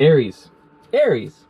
Aries. Aries,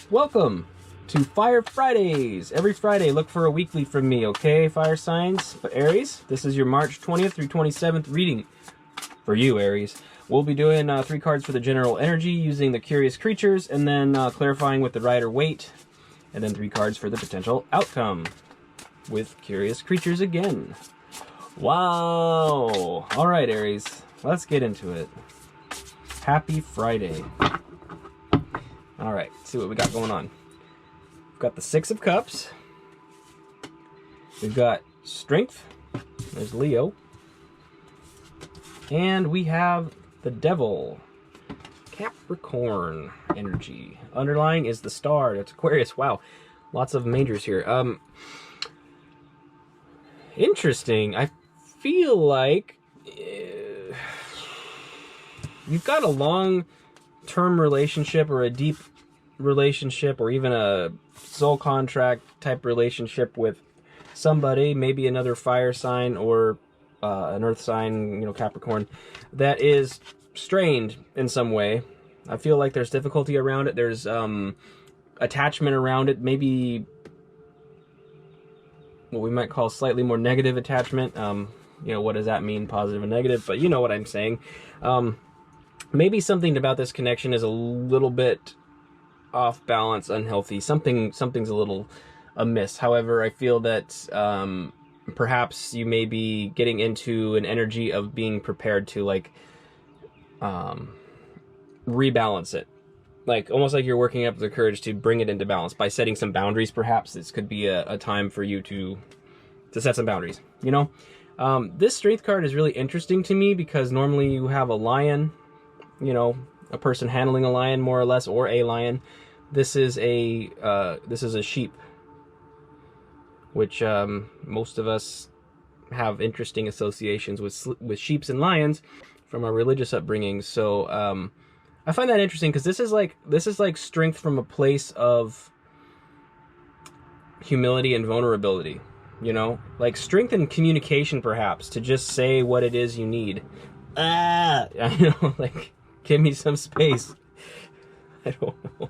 welcome to Fire Fridays. Every Friday, look for a weekly from me, okay, fire signs? But Aries, this is your March 20th through 27th reading for you, Aries. We'll be doing 3 cards for the general energy using the curious creatures, and then clarifying with the rider weight, and then 3 cards for the potential outcome with curious creatures again. Wow! All right, Aries, let's get into it. Happy Friday. All right, let's see what we got going on. We've got the 6 of Cups. We've got Strength. There's Leo. And we have the Devil. Capricorn energy. Underlying is the Star. That's Aquarius. Wow, lots of majors here. Interesting. I feel like you've got a long-term relationship or a deep relationship or even a soul contract type relationship with somebody, maybe another fire sign or an earth sign, you know, Capricorn, that is strained in some way. I feel like there's difficulty around it. There's attachment around it, maybe what we might call slightly more negative attachment. You know, what does that mean, positive and negative? But you know what I'm saying. Maybe something about this connection is a little bit off balance, unhealthy. Something's a little amiss. However, I feel that perhaps you may be getting into an energy of being prepared to like rebalance it. Like almost like you're working up the courage to bring it into balance by setting some boundaries. Perhaps this could be a time for you to set some boundaries, you know? This Strength card is really interesting to me because normally you have a lion, you know, a person handling a lion more or less, or a lion. This is a sheep, which most of us have interesting associations with sheeps and lions from our religious upbringing. So I find that interesting because this is like strength from a place of humility and vulnerability. You know, like strength in communication, perhaps, to just say what it is you need. You know, like, give me some space. I don't know.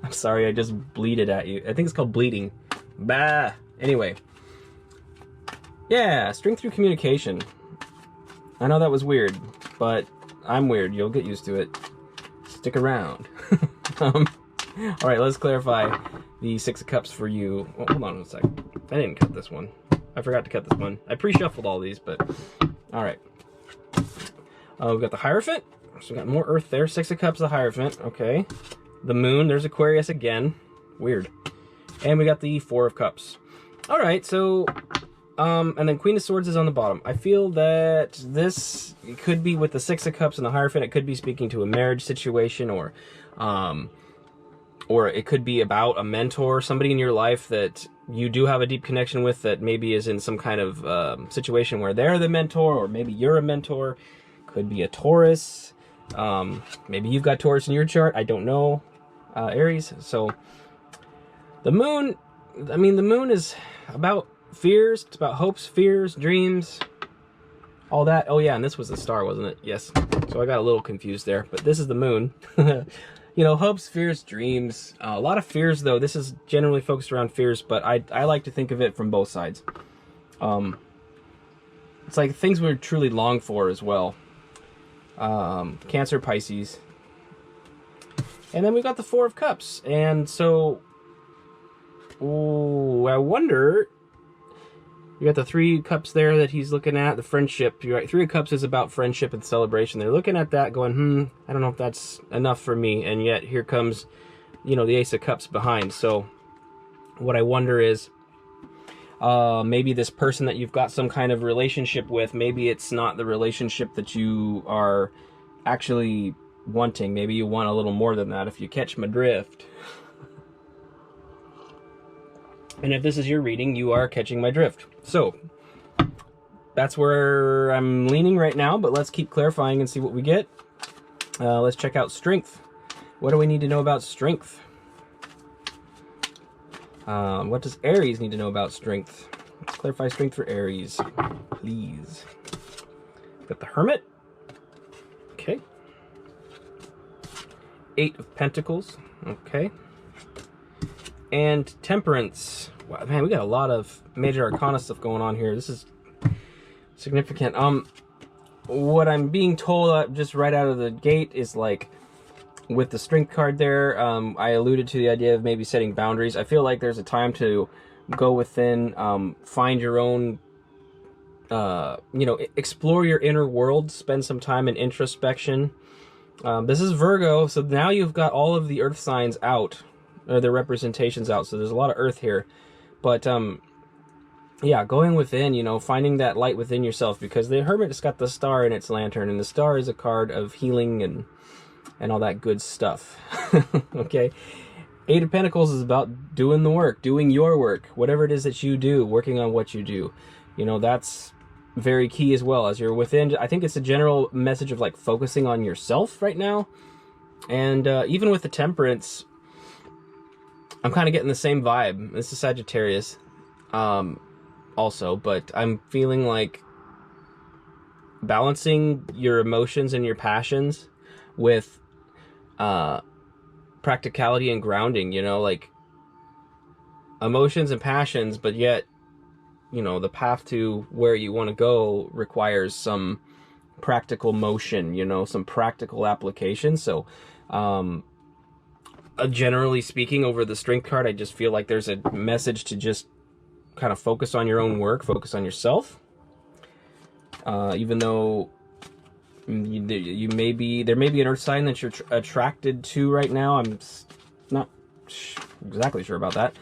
I'm sorry, I just bleated at you. I think it's called bleeding. Bah. Anyway. Yeah, strength through communication. I know that was weird, but I'm weird. You'll get used to it. Stick around. All right, let's clarify the 6 of Cups for you. Oh, hold on a sec. I didn't cut this one. I forgot to cut this one. I pre-shuffled all these, but all right. We've got the Hierophant. So we got more Earth there. 6 of Cups, the Hierophant. Okay. The Moon. There's Aquarius again. Weird. And we got the 4 of Cups. All right. So, and then Queen of Swords is on the bottom. I feel that this could be with the 6 of Cups and the Hierophant. It could be speaking to a marriage situation, or it could be about a mentor, somebody in your life that you do have a deep connection with that maybe is in some kind of situation where they're the mentor, or maybe you're a mentor. Could be a Taurus. Maybe you've got Taurus in your chart. I don't know. Aries. So the Moon, I mean, the Moon is about fears. It's about hopes, fears, dreams, all that. Oh yeah, and this was the Star, wasn't it? Yes. So I got a little confused there, but this is the Moon. You know, hopes, fears, dreams. A lot of fears, though. This is generally focused around fears, but I like to think of it from both sides. It's like things we truly long for as well. Cancer, Pisces. And then we've got the 4 of Cups. And so, ooh, I wonder... You got the 3 cups there that he's looking at, the friendship. You're right, 3 of Cups is about friendship and celebration. They're looking at that going, I don't know if that's enough for me. And yet here comes, you know, the Ace of Cups behind. So what I wonder is, maybe this person that you've got some kind of relationship with, maybe it's not the relationship that you are actually wanting. Maybe you want a little more than that, if you catch my drift. And if this is your reading, you are catching my drift. So, that's where I'm leaning right now, but let's keep clarifying and see what we get. Let's check out Strength. What do we need to know about Strength? What does Aries need to know about Strength? Let's clarify Strength for Aries, please. Got the Hermit. Okay. Eight of Pentacles. Okay. And Temperance. Wow, man, we got a lot of major arcana stuff going on here. This is significant. What I'm being told just right out of the gate is like, with the Strength card there, I alluded to the idea of maybe setting boundaries. I feel like there's a time to go within, find your own, you know, explore your inner world, spend some time in introspection. This is Virgo, so now you've got all of the earth signs out, or their representations out, so there's a lot of earth here. But, yeah, going within, you know, finding that light within yourself, because the Hermit's got the star in its lantern, and the star is a card of healing and all that good stuff. Okay? Eight of Pentacles is about doing the work, doing your work, whatever it is that you do, working on what you do. You know, that's very key as well. As you're within, I think it's a general message of like focusing on yourself right now. And even with the Temperance, I'm kind of getting the same vibe. This is Sagittarius also, but I'm feeling like balancing your emotions and your passions with practicality and grounding, you know, like emotions and passions, but yet, you know, the path to where you want to go requires some practical motion, you know, some practical application. So, generally speaking, over the Strength card, I just feel like there's a message to just kind of focus on your own work, focus on yourself. Even though you may be, there may be an earth sign that you're attracted to right now. I'm not exactly sure about that.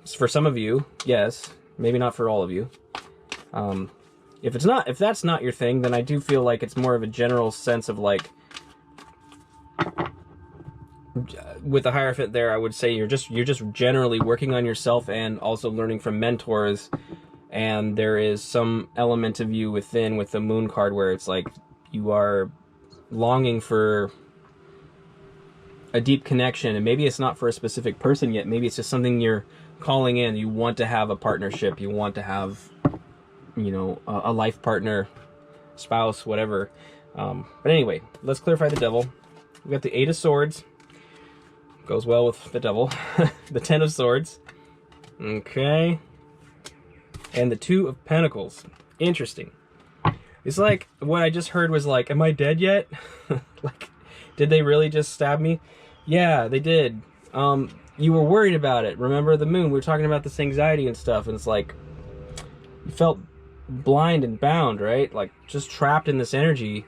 For some of you, yes. Maybe not for all of you. If that's not your thing, then I do feel like it's more of a general sense of like, with the Hierophant there, I would say you're just generally working on yourself and also learning from mentors. And there is some element of you within with the Moon card where it's like you are longing for a deep connection, and maybe it's not for a specific person yet. Maybe it's just something you're calling in. You want to have a partnership. You want to have, you know, a life partner, spouse, whatever. But anyway, let's clarify the Devil. We got the Eight of Swords. Goes well with the Devil. The Ten of Swords. Okay. And the Two of Pentacles. Interesting. It's like, what I just heard was like, am I dead yet? Like, did they really just stab me? Yeah, they did. You were worried about it. Remember the Moon? We were talking about this anxiety and stuff, and it's like, you felt blind and bound, right? Like, just trapped in this energy.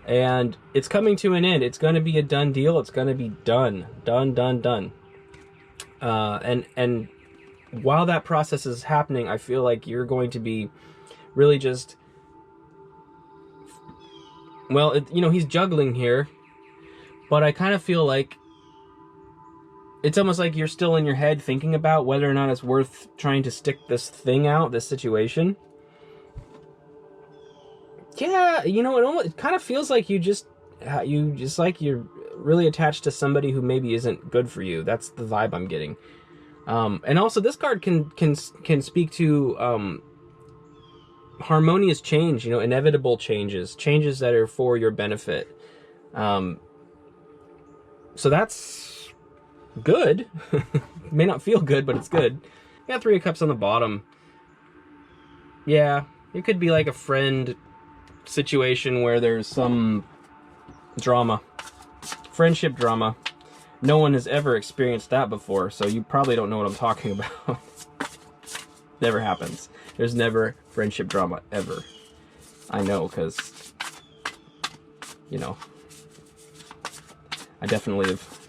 And it's coming to an end. It's going to be a done deal. It's going to be done. Done. And while that process is happening, I feel like you're going to be really just, well, you know, he's juggling here, but I kind of feel like it's almost like you're still in your head thinking about whether or not it's worth trying to stick this thing out, this situation. Yeah, you know, it kind of feels like you just like you're really attached to somebody who maybe isn't good for you. That's the vibe I'm getting. And also this card can speak to harmonious change, you know, inevitable changes that are for your benefit. So that's good. May not feel good, but it's good. You got Three of Cups on the bottom. Yeah, it could be like a friend situation where there's some drama, friendship drama. No one has ever experienced that before, so you probably don't know what I'm talking about. Never happens. There's never friendship drama, ever. I know, because, you know, I definitely have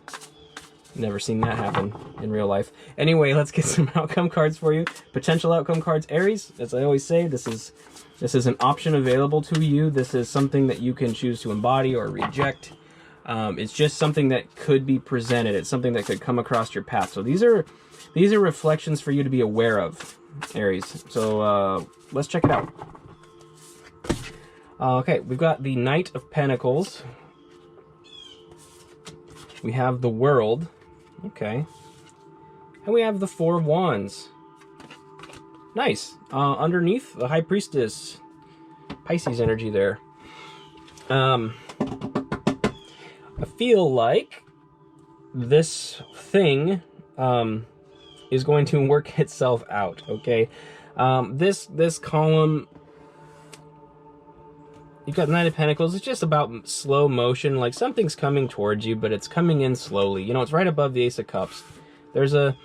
never seen that happen in real life. Anyway, let's get some outcome cards for you. Potential outcome cards. Aries, as I always say, this is an option available to you. This is something that you can choose to embody or reject. It's just something that could be presented. It's something that could come across your path. So these are reflections for you to be aware of, Aries. So let's check it out. Okay, we've got the Knight of Pentacles. We have the World. Okay. And we have the Four of Wands. Nice. Underneath, the High Priestess. Pisces energy there. I feel like this thing is going to work itself out, okay? This column, you've got Knight of Pentacles. It's just about slow motion, like something's coming towards you, but it's coming in slowly. You know, it's right above the Ace of Cups. There's a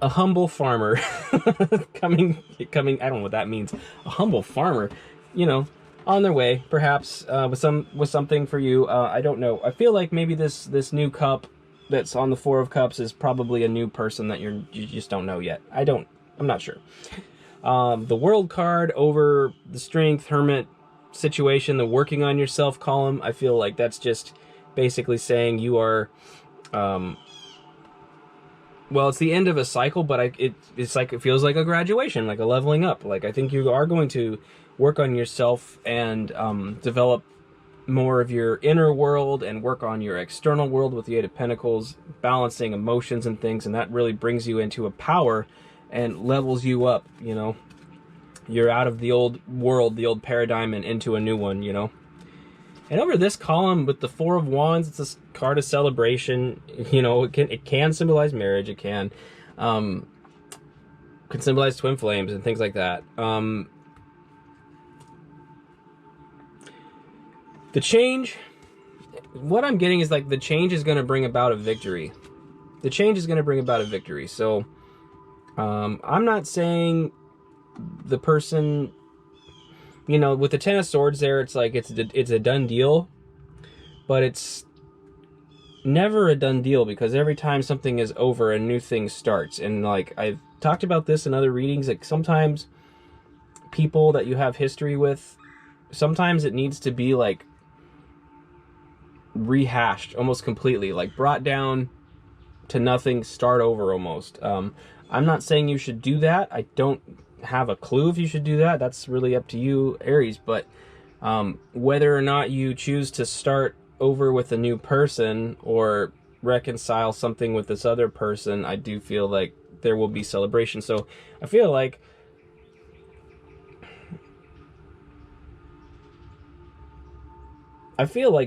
humble farmer coming, I don't know what that means. A humble farmer, you know, on their way, perhaps, with something for you. I don't know. I feel like maybe this new cup that's on the Four of Cups is probably a new person that you just don't know yet. I'm not sure. The World card over the Strength, Hermit situation, the working on yourself column, I feel like that's just basically saying you are, well, it's the end of a cycle, but it's like, it feels like a graduation, like a leveling up. Like, I think you are going to work on yourself and develop more of your inner world and work on your external world with the Eight of Pentacles, balancing emotions and things, and that really brings you into a power and levels you up, you know. You're out of the old world, the old paradigm, and into a new one, you know. And over this column with the Four of Wands, it's a card of celebration. You know, it can symbolize marriage. It can symbolize twin flames and things like that. The change, what I'm getting is like the change is going to bring about a victory. The change is going to bring about a victory. So I'm not saying the person, you know, with the Ten of Swords there, it's like it's a done deal, but it's never a done deal, because every time something is over, a new thing starts. And like I've talked about this in other readings, like sometimes people that you have history with, sometimes it needs to be like rehashed almost completely, like brought down to nothing, start over almost. I'm not saying you should do that. I don't have a clue if you should do that. That's really up to you, Aries. But whether or not you choose to start over with a new person or reconcile something with this other person, I do feel like there will be celebration. So I feel like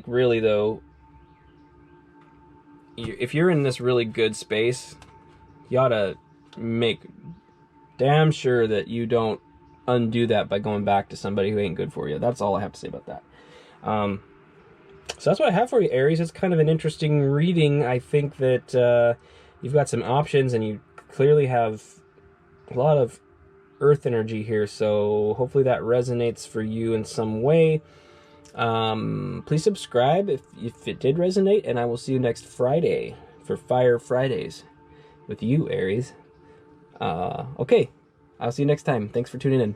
really though, if you're in this really good space, you ought to make damn sure that you don't undo that by going back to somebody who ain't good for you. That's all I have to say about that. So that's what I have for you, Aries. It's kind of an interesting reading. I think that you've got some options, and you clearly have a lot of earth energy here, so hopefully that resonates for you in some way. Please subscribe if it did resonate, and I will see you next Friday for Fire Fridays with you, Aries. Okay, I'll see you next time. Thanks for tuning in.